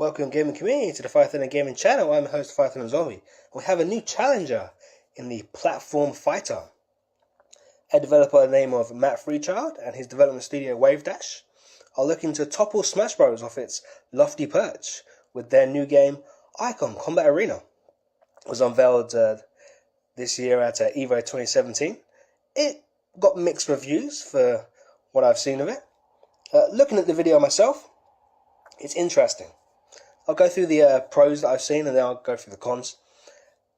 Welcome gaming community to the Python and Gaming channel. I'm the host Python and Zombie. We have a new challenger in the platform fighter. A developer by the name of Matt Freechild and his development studio Wavedash are looking to topple Smash Bros off its lofty perch with their new game Icon Combat Arena. It was unveiled this year at EVO 2017. It got mixed reviews for what I've seen of it. Looking at the video myself, it's interesting. I'll go through the pros that I've seen and then I'll go through the cons.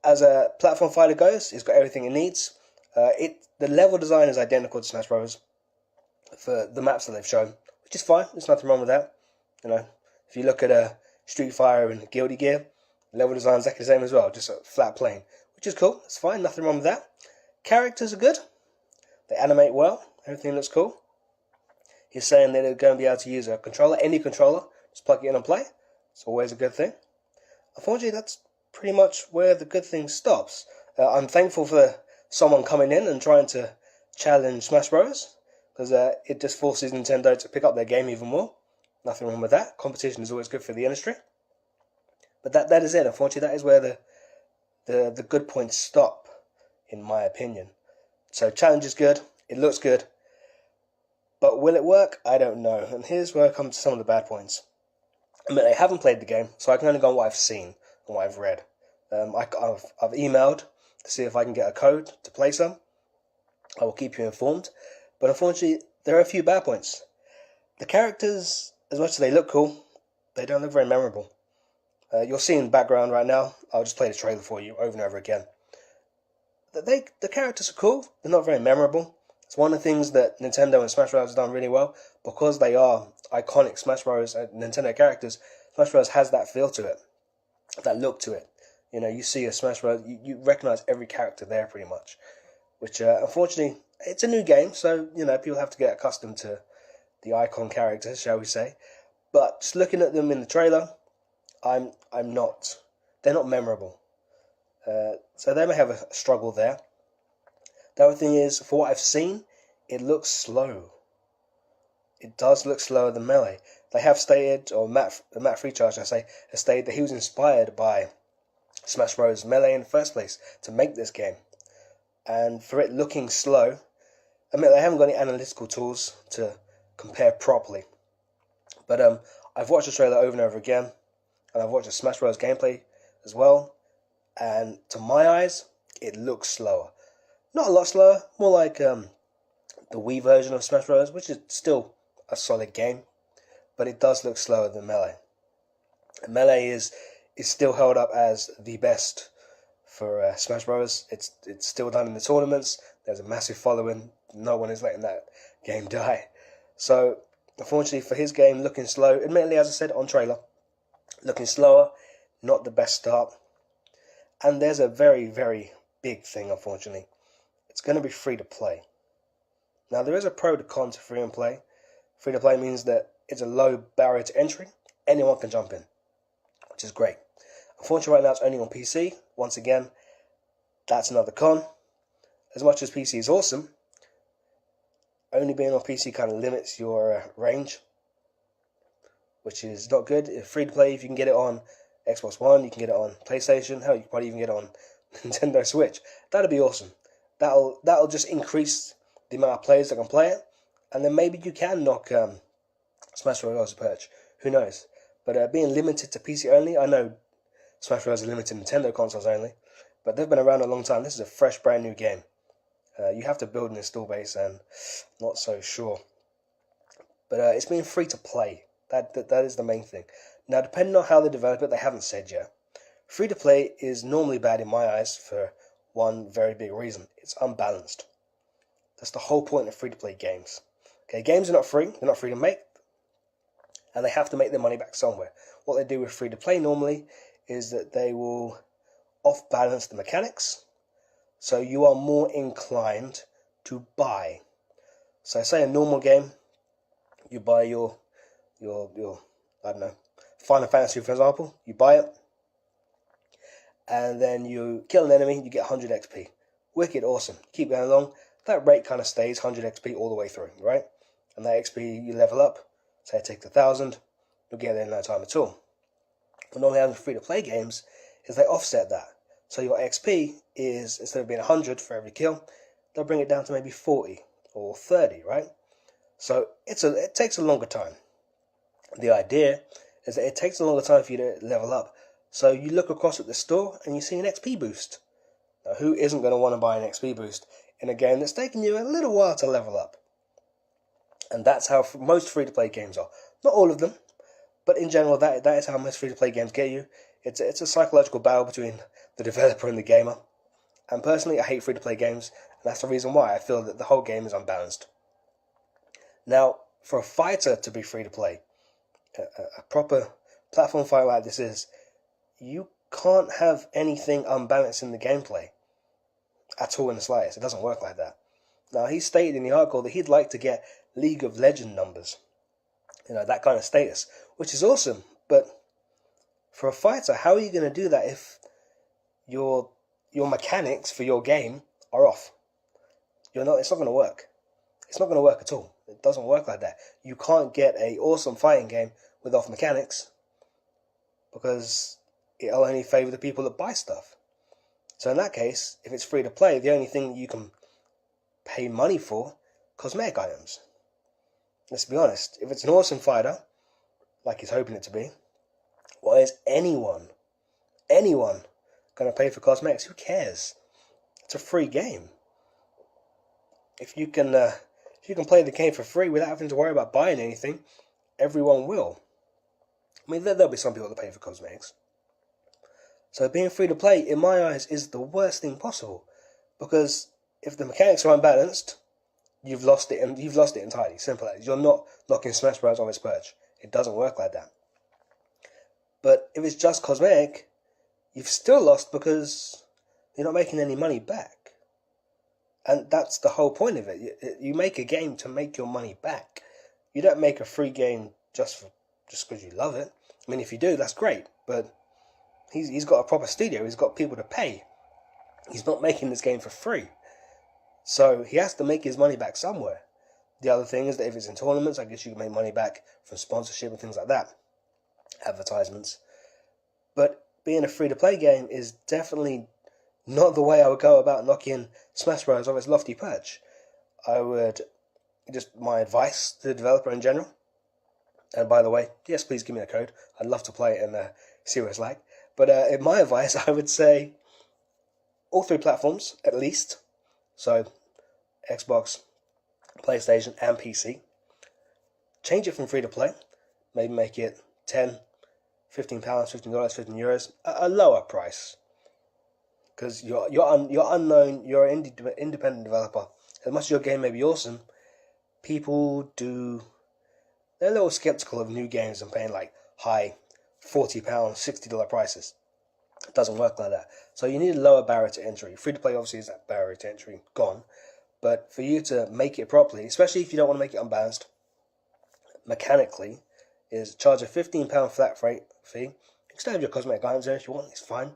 As a platform fighter goes, it's got everything it needs. The level design is identical to Smash Bros. For the maps that they've shown, which is fine. There's nothing wrong with that. You know, if you look at Street Fighter and Guilty Gear, the level design is exactly the same as well, just a flat plane, which is cool. It's fine. Nothing wrong with that. Characters are good. They animate well. Everything looks cool. He's saying that they're going to be able to use a controller, any controller, just plug it in and play. It's always a good thing. Unfortunately, that's pretty much where the good thing stops. I'm thankful for someone coming in and trying to challenge Smash Bros. Because it just forces Nintendo to pick up their game even more. Nothing wrong with that. Competition is always good for the industry. But that is it. Unfortunately, that is where the good points stop, in my opinion. So challenge is good. It looks good. But will it work? I don't know. And here's where I come to some of the bad points. I mean, I haven't played the game, so I can only go on what I've seen and what I've read. I've emailed to see if I can get a code to play some. I will keep you informed. But unfortunately, there are a few bad points. The characters, as much as they look cool, they don't look very memorable. You'll see in the background right now, I'll just play the trailer for you over and over again. The characters are cool, they're not very memorable. It's one of the things that Nintendo and Smash Bros. Has done really well. Because they are iconic Smash Bros. And Nintendo characters, Smash Bros. Has that feel to it, that look to it. You know, you see a Smash Bros., you recognize every character there pretty much. Which, unfortunately, it's a new game, so, you know, people have to get accustomed to the icon characters, shall we say. But just looking at them in the trailer, they're not memorable. So they may have a struggle there. The other thing is, for what I've seen, it looks slow. It does look slower than Melee. They have stated, or Matt Freechild, I say, has stated that he was inspired by Smash Bros. Melee in the first place to make this game. And for it looking slow, I mean, they haven't got any analytical tools to compare properly. But I've watched the trailer over and over again, and I've watched the Smash Bros. Gameplay as well, and to my eyes, it looks slower. Not a lot slower, more like the Wii version of Smash Bros., which is still a solid game, but it does look slower than Melee. And Melee is still held up as the best for Smash Bros. It's still done in the tournaments. There's a massive following. No one is letting that game die. So, unfortunately for his game, looking slow, admittedly, as I said on trailer, looking slower, not the best start. And there's a very, very big thing, unfortunately. It's going to be free to play. Now, there is a pro to con to free and play. Free to play means that it's a low barrier to entry. Anyone can jump in, which is great. Unfortunately, right now it's only on PC. Once again, that's another con. As much as PC is awesome, only being on PC kind of limits your range, which is not good. If free to play, if you can get it on Xbox One, you can get it on PlayStation, hell, you can probably even get it on Nintendo Switch. That'd be awesome. That'll just increase the amount of players that can play it, and then maybe you can knock Smash Bros. Off the perch. Who knows? But being limited to PC only, I know Smash Bros. Is limited to Nintendo consoles only, but they've been around a long time. This is a fresh, brand new game. You have to build an install base, and not so sure. But it's been free to play. That is the main thing. Now, depending on how they develop it, they haven't said yet. Free to play is normally bad in my eyes for one very big reason. It's unbalanced. That's the whole point of free to play games. Okay, games are not free. They're not free to make, and they have to make their money back somewhere. What they do with free to play normally is that they will off balance the mechanics, so you are more inclined to buy. So say a normal game, you buy your I don't know, Final Fantasy, for example, you buy it, and then you kill an enemy, you get 100 XP. Wicked, awesome. Keep going along. That rate kind of stays 100 XP all the way through, right? And that XP you level up, say it takes 1,000, you'll get there in no time at all. what normally happens with free-to-play games is they offset that. So your XP is, instead of being 100 for every kill, they'll bring it down to maybe 40 or 30, right? So it takes a longer time. The idea is that it takes a longer time for you to level up. So you look across at the store and you see an XP boost. Now, who isn't going to want to buy an XP boost in a game that's taken you a little while to level up? And that's how most free-to-play games are. Not all of them, but in general, that is how most free-to-play games get you. It's a psychological battle between the developer and the gamer. And personally, I hate free-to-play games, and that's the reason why I feel that the whole game is unbalanced. Now, for a fighter to be free-to-play, a proper platform fight like this is, you can't have anything unbalanced in the gameplay at all in the slightest. It doesn't work like that. Now, he stated in the article that he'd like to get League of Legends numbers, that kind of status, which is awesome. But for a fighter, how are you going to do that if your mechanics for your game are off? It's not going to work. It's not going to work at all. It doesn't work like that. You can't get an awesome fighting game with off mechanics, because it'll only favor the people that buy stuff. So in that case, if it's free to play, the only thing that you can pay money for, cosmetic items. Let's be honest, if it's an awesome fighter, like he's hoping it to be, why is anyone going to pay for cosmetics? Who cares? It's a free game. If you can play the game for free without having to worry about buying anything, everyone will. I mean, there'll be some people that pay for cosmetics. So being free to play, in my eyes, is the worst thing possible, because if the mechanics are unbalanced, you've lost it entirely. Simple as. You're not knocking Smash Bros off its perch. It doesn't work like that. But if it's just cosmetic, you've still lost because you're not making any money back. And that's the whole point of it. You make a game to make your money back. You don't make a free game just because you love it. I mean, if you do, that's great. But he's got a proper studio. He's got people to pay. He's not making this game for free. So he has to make his money back somewhere. The other thing is that if it's in tournaments, I guess you can make money back from sponsorship and things like that. Advertisements. But being a free-to-play game is definitely not the way I would go about knocking Smash Bros off its lofty perch. My advice to the developer in general, and by the way, yes, please give me a code. I'd love to play it and see what it's like. But in my advice, I would say all three platforms, at least. So, Xbox, PlayStation, and PC. Change it from free-to-play. Maybe make it £10, £15, $15, 15 euros. A lower price. Because you're unknown, you're an independent developer. As much as your game may be awesome, they're a little skeptical of new games and paying like high £40, $60 prices. It doesn't work like that. So you need a lower barrier to entry. Free to play obviously is that barrier to entry gone. But for you to make it properly, especially if you don't want to make it unbalanced, mechanically, is charge a £15 flat rate fee. You can still have your cosmetic items there if you want, it's fine.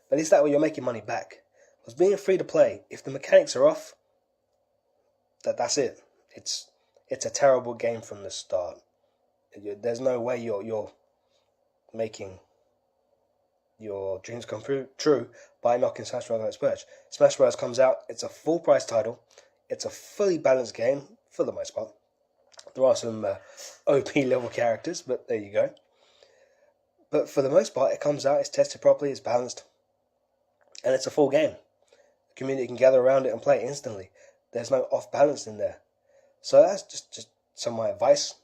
But at least that way you're making money back. Because being free to play, if the mechanics are off, that's it. It's a terrible game from the start. There's no way you're making your dreams come true by knocking Smash Bros on its perch. Smash Bros comes out, it's a full price title, it's a fully balanced game for the most part. There are some OP level characters, but there you go. But for the most part, it comes out, it's tested properly, it's balanced, and it's a full game. The community can gather around it and play it instantly. There's no off balance in there. So that's just some of my advice.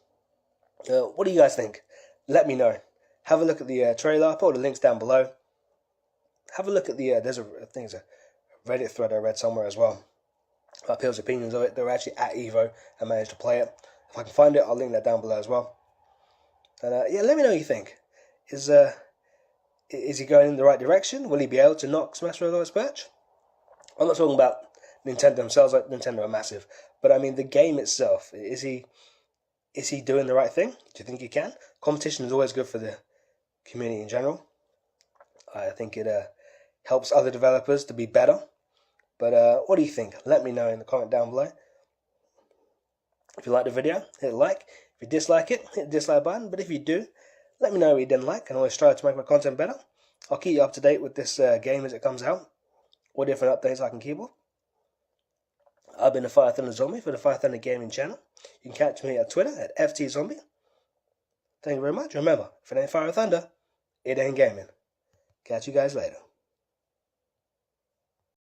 What do you guys think? Let me know. Have a look at the trailer. I'll put the links down below. Have a look at the there's a Reddit thread I read somewhere as well about people's opinions of it. They were actually at Evo and managed to play it. If I can find it, I'll link that down below as well. And let me know what you think. Is he going in the right direction? Will he be able to knock Smash Bros. On its perch? I'm not talking about Nintendo themselves. Like Nintendo are massive, but I mean the game itself. Is he doing the right thing? Do you think he can? Competition is always good for the community in general. I think it helps other developers to be better. But what do you think? Let me know in the comment down below. If you like the video, hit like. If you dislike it, hit the dislike button. But if you do, Let me know what you didn't like, and always try to make my content better. I'll keep you up to date with this game as it comes out, or different updates I can keep up. I've been the Fire Thunder Zombie for the Fire Thunder Gaming channel. You can catch me at Twitter at FTZombie. Thank you very much. Remember, if it ain't Fire Thunder, it ain't gaming. Catch you guys later.